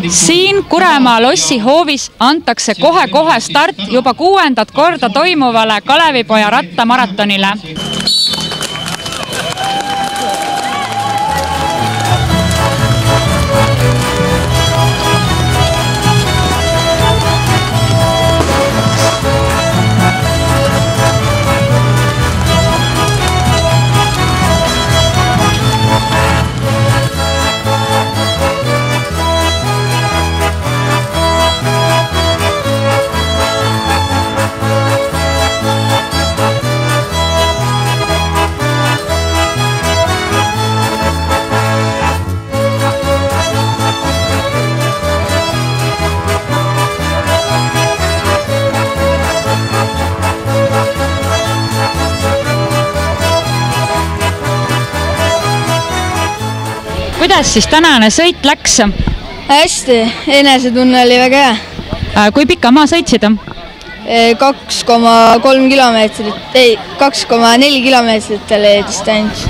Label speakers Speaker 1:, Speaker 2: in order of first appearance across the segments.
Speaker 1: Siin Kuremaa lossi hoovis antakse kohe-kohe start juba 6. korda toimuvale Kalevipoja rattamaratonile. Kuidas siis tänane sõit läks?
Speaker 2: Hästi, enesetunne oli väga hea.
Speaker 1: Kui pikka maa sõitsid?
Speaker 2: 2,3 kilomeetrit, 2,4 kilomeetrit oli distants.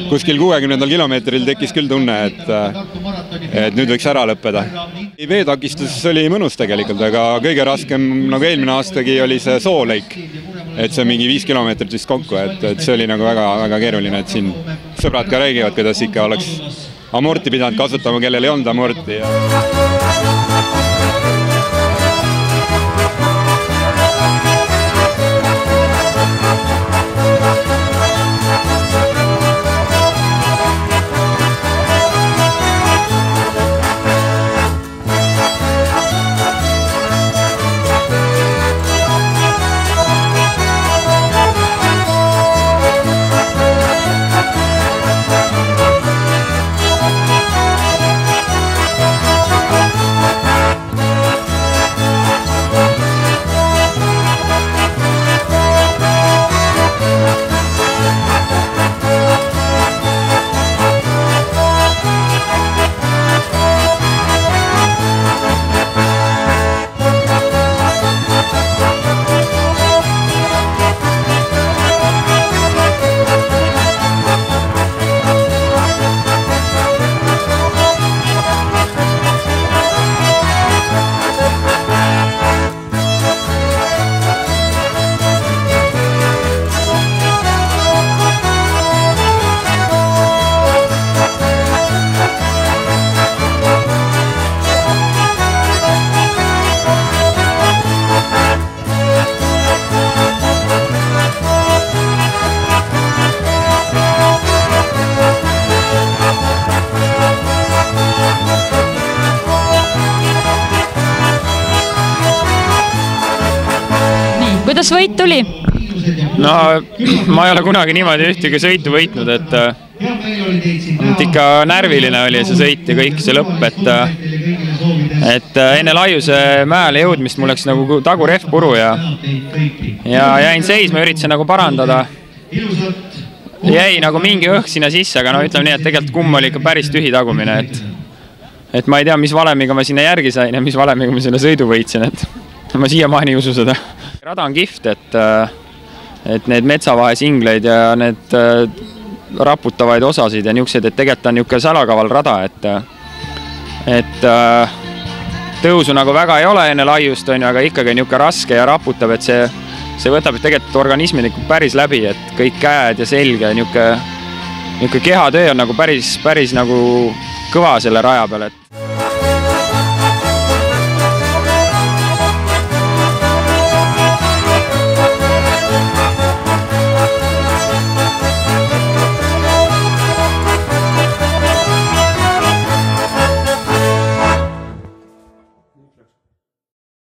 Speaker 3: Kuskil 60. kilomeetril tekkis küll tunne, et nüüd võiks ära lõppeda. Veetakistus oli mõnus tegelikult, aga kõige raskem, nagu eelmine aastagi, oli see soolõik. Et see mingi 5 kilomeetrit vist kokku, et see oli nagu väga keeruline, et siin sõbrad ka räägivad, kuidas ikka oleks amorti pidanud kasutama, kellel ei olnud amorti.
Speaker 1: Kuidas võit tuli?
Speaker 4: No, ma ei ole kunagi niimoodi ühtegi sõitu võitnud, et ikka närviline oli see sõit ja kõik see lõpp, et enne Laiuse mäele jõudmist mul läks nagu tagu rehvpuru ja jäin seisma, üritasin nagu parandada. Jäi nagu mingi õhk sinna sisse, aga no ütleme nii, et tegelikult kumm oli ikka päris tühi tagumine, et ma ei tea, mis valemiga ma sinna järgi sain ja mis valemiga ma sinna sõidu võitsin, et ma siiamaani ei usu seda. Rada on kihvt, et need metsavahesingleid ja need raputavaid osasid ja niisugused, et tegelikult on niisugune salakaval rada, et tõusu nagu väga ei ole enne Laiust, aga ikkagi niisugune raske ja raputab, et see võtab tegelikult organismi päris läbi, et kõik käed ja selg ja niisugune kehatöö on nagu päris nagu kõva selle raja peal, et